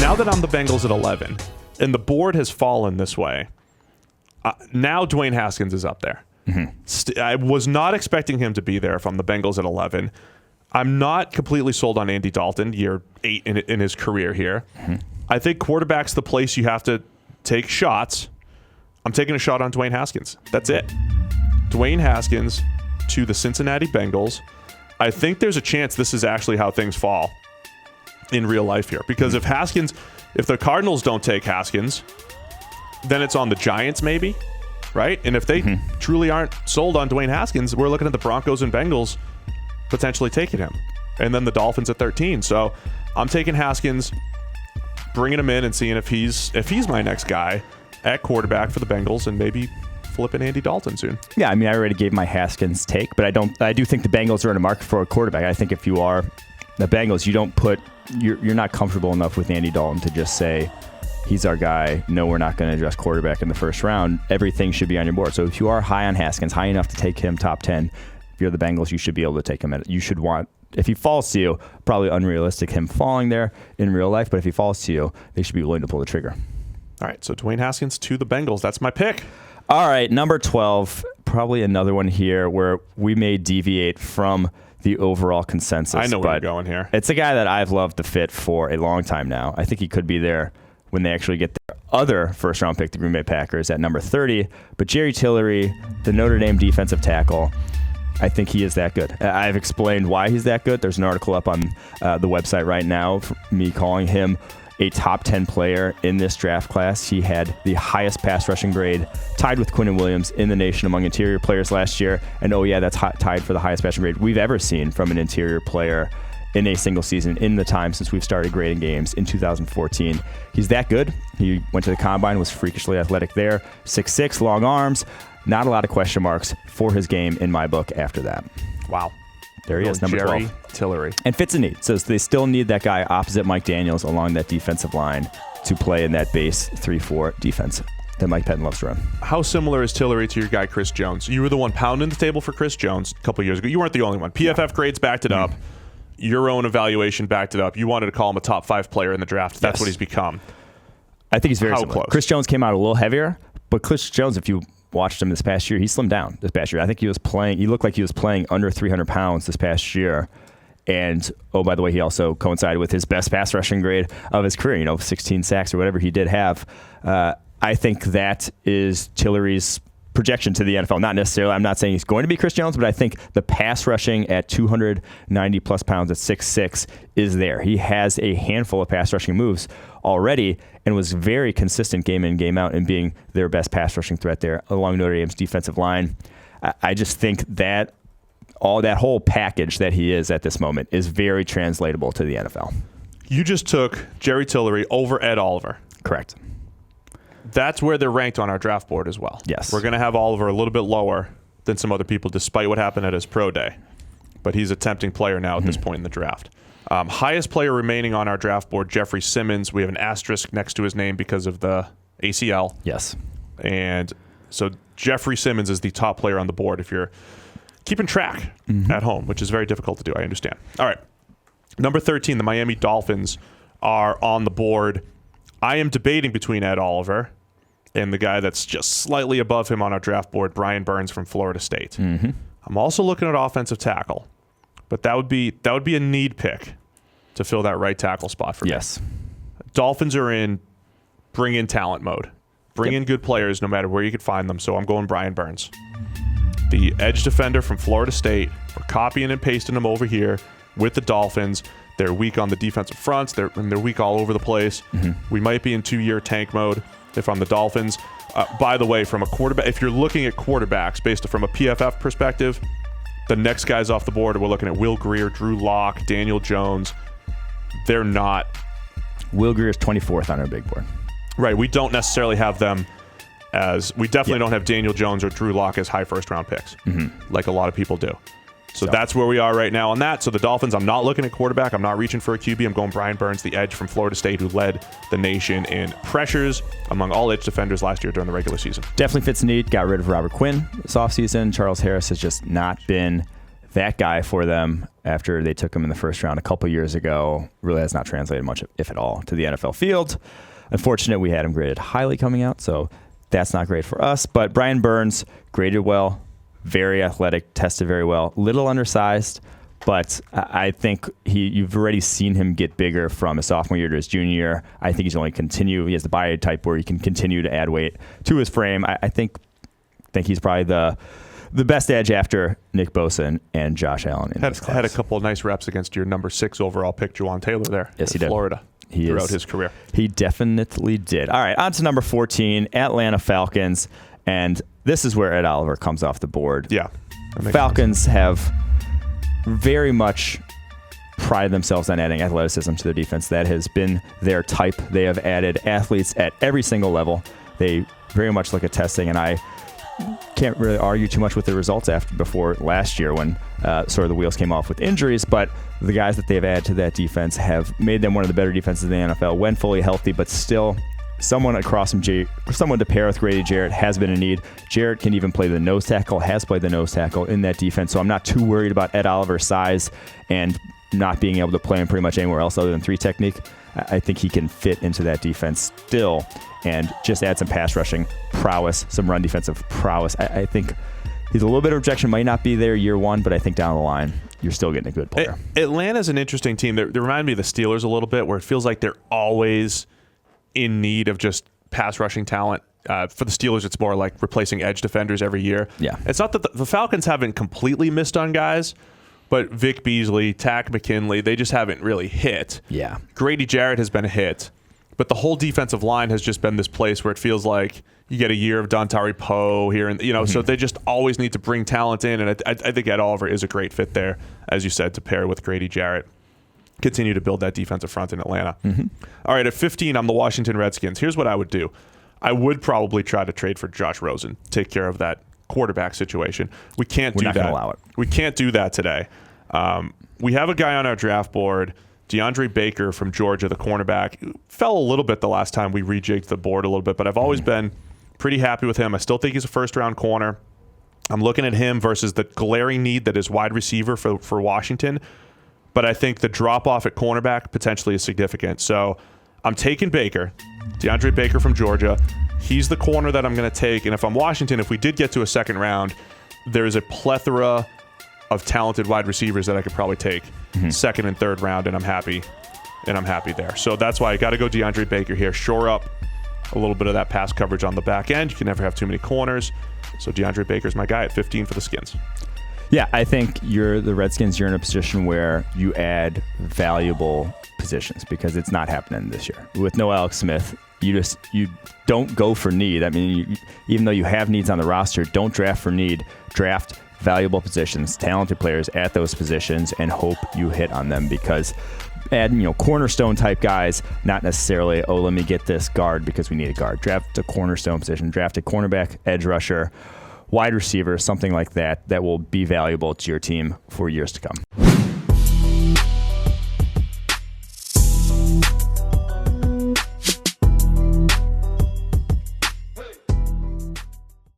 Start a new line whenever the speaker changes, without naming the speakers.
now that I'm the Bengals at 11, and the board has fallen this way, now Dwayne Haskins is up there. Mm-hmm. I was not expecting him to be there if I'm the Bengals at 11. I'm not completely sold on Andy Dalton, year 8 in his career here. Mm-hmm. I think quarterback's the place you have to take shots. I'm taking a shot on Dwayne Haskins. That's it. Dwayne Haskins to the Cincinnati Bengals. I think there's a chance this is actually how things fall in real life here. Because if the Cardinals don't take Haskins, then it's on the Giants maybe, right? And if they truly aren't sold on Dwayne Haskins, we're looking at the Broncos and Bengals potentially taking him. And then the Dolphins at 13. So I'm taking Haskins, bringing him in and seeing if he's my next guy at quarterback for the Bengals, and maybe flipping Andy Dalton soon.
Yeah, I mean, I already gave my Haskins take, but I do think the Bengals are in a market for a quarterback. I think if you are the Bengals, you're not comfortable enough with Andy Dalton to just say, he's our guy. No, we're not going to address quarterback in the first round. Everything should be on your board. So if you are high on Haskins, high enough to take him top 10, if you're the Bengals, you should be able to take him. If he falls to you, probably unrealistic him falling there in real life, but if he falls to you, they should be willing to pull the trigger.
All right, so Dwayne Haskins to the Bengals. That's my pick.
All right, number 12, probably another one here where we may deviate from the overall consensus.
I know where you're going here.
It's a guy that I've loved the fit for a long time now. I think he could be there when they actually get their other first-round pick, the Green Bay Packers, at number 30. But Jerry Tillery, the Notre Dame defensive tackle, I think he is that good. I've explained why he's that good. There's an article up on the website right now for me calling him a top 10 player in this draft class. He had the highest pass rushing grade, tied with Quinnen Williams in the nation among interior players last year. And that's tied for the highest passing grade we've ever seen from an interior player in a single season in the time since we've started grading games in 2014. He's that good. He went to the combine, was freakishly athletic there. 6'6", long arms. Not a lot of question marks for his game in my book after that.
Wow.
There he is, number
Jerry
12.
Tillery.
And fits a need. So they still need that guy opposite Mike Daniels along that defensive line to play in that base 3-4 defense that Mike Pettin loves to run.
How similar is Tillery to your guy, Chris Jones? You were the one pounding the table for Chris Jones a couple years ago. You weren't the only one. PFF grades backed it up. Your own evaluation backed it up. You wanted to call him a top 5 player in the draft. That's what he's become.
I think he's very similar.
Close?
Chris Jones came out a little heavier, but Chris Jones, if you watched him this past year, he slimmed down this past year. I think he looked like he was playing under 300 pounds this past year. And, oh, by the way, he also coincided with his best pass rushing grade of his career, 16 sacks or whatever he did have. I think that is Tillery's projection to the NFL. Not necessarily, I'm not saying he's going to be Chris Jones, but I think the pass rushing at 290 plus pounds at 6'6" is there. He has a handful of pass rushing moves already and was very consistent game in, game out in being their best pass rushing threat there along Notre Dame's defensive line. I just think that that whole package that he is at this moment is very translatable to the NFL.
You just took Jerry Tillery over Ed Oliver.
Correct.
That's where they're ranked on our draft board as well.
Yes.
We're going to have Oliver a little bit lower than some other people, despite what happened at his pro day. But he's a tempting player now at this point in the draft. Highest player remaining on our draft board, Jeffrey Simmons. We have an asterisk next to his name because of the ACL.
Yes.
And so Jeffrey Simmons is the top player on the board if you're keeping track at home, which is very difficult to do, I understand. All right. Number 13, the Miami Dolphins are on the board. I am debating between Ed Oliver and the guy that's just slightly above him on our draft board, Brian Burns from Florida State. I'm also looking at offensive tackle, but that would be a need pick to fill that right tackle spot for me.
Yes.
Dolphins are in bring in talent mode. Bring in good players no matter where you could find them, so I'm going Brian Burns. The edge defender from Florida State. We're copying and pasting him over here with the Dolphins. They're weak on the defensive fronts. They're weak all over the place. We might be in 2-year tank mode if I'm the Dolphins. By the way, from a quarterback, if you're looking at quarterbacks based from a PFF perspective, the next guys off the board, we're looking at Will Grier, Drew Lock, Daniel Jones. They're not.
Will Grier is 24th on our big board.
Right. We don't necessarily have them as, we definitely don't have Daniel Jones or Drew Lock as high first-round picks, like a lot of people do. So that's where we are right now on that. So the Dolphins, I'm not looking at quarterback. I'm not reaching for a QB. I'm going Brian Burns, the edge from Florida State, who led the nation in pressures among all edge defenders last year during the regular season.
Definitely fits the need. Got rid of Robert Quinn this offseason. Charles Harris has just not been that guy for them after they took him in the first round a couple years ago really has not translated much, if at all, to the NFL field. Unfortunate, we had him graded highly coming out, so that's not great for us. But Brian Burns graded well, very athletic, tested very well, little undersized, but I think you've already seen him get bigger from his sophomore year to his junior year. I think he's only continue. He has the body type where he can continue to add weight to his frame. I think he's probably the best edge after Nick Bosa and Josh Allen in this class.
Had a couple of nice reps against your number 6 overall pick, Juwan Taylor, there.
Yes, he
did. Florida. Throughout his career.
He definitely did. All right, on to number 14, Atlanta Falcons. And this is where Ed Oliver comes off the board.
Yeah.
Falcons have very much prided themselves on adding athleticism to their defense. That has been their type. They have added athletes at every single level. They very much look at testing, and I can't really argue too much with the results before last year when sort of the wheels came off with injuries, but the guys that they've added to that defense have made them one of the better defenses in the NFL when fully healthy, but still someone across from someone to pair with Grady Jarrett has been a need. Jarrett can even play the nose tackle, has played the nose tackle in that defense, so I'm not too worried about Ed Oliver's size and not being able to play him pretty much anywhere else other than 3 technique. I think he can fit into that defense still and just add some pass rushing prowess, some run defensive prowess. I think he's a little bit of rejection, might not be there year one, but I think down the line, you're still getting a good player.
Atlanta's an interesting team. They remind me of the Steelers a little bit, where it feels like they're always in need of just pass rushing talent. For the Steelers, it's more like replacing edge defenders every year.
Yeah.
It's not that the Falcons haven't completely missed on guys, but Vic Beasley, Tack McKinley, they just haven't really hit.
Yeah.
Grady Jarrett has been a hit, but the whole defensive line has just been this place where it feels like you get a year of Dontari Poe here, and so they just always need to bring talent in, and I think Ed Oliver is a great fit there, as you said, to pair with Grady Jarrett. Continue to build that defensive front in Atlanta. All right, at 15, I'm the Washington Redskins. Here's what I would do. I would probably try to trade for Josh Rosen, take care of that quarterback situation. We can't do that.
We're not going to allow it.
We can't do that today. We have a guy on our draft board, Deandre Baker from Georgia, the cornerback. Fell a little bit the last time we rejigged the board a little bit, but I've always been pretty happy with him. I still think he's a first-round corner. I'm looking at him versus the glaring need that is wide receiver for Washington, but I think the drop-off at cornerback potentially is significant. So I'm taking Baker, Deandre Baker from Georgia. He's the corner that I'm going to take, and if I'm Washington, if we did get to a second round, there's a plethora of talented wide receivers that I could probably take second and third round, and I'm happy there. So that's why I got to go Deandre Baker here. Shore up a little bit of that pass coverage on the back end. You can never have too many corners. So DeAndre Baker's my guy at 15 for the Skins.
Yeah, I think the Redskins, you're in a position where you add valuable positions because it's not happening this year. With no Alex Smith, you don't go for need. I mean, even though you have needs on the roster, don't draft for need. Draft valuable positions, talented players at those positions, and hope you hit on them because add cornerstone type guys, not necessarily, let me get this guard because we need a guard. Draft a cornerstone position, draft a cornerback, edge rusher, wide receiver, something like that will be valuable to your team for years to come.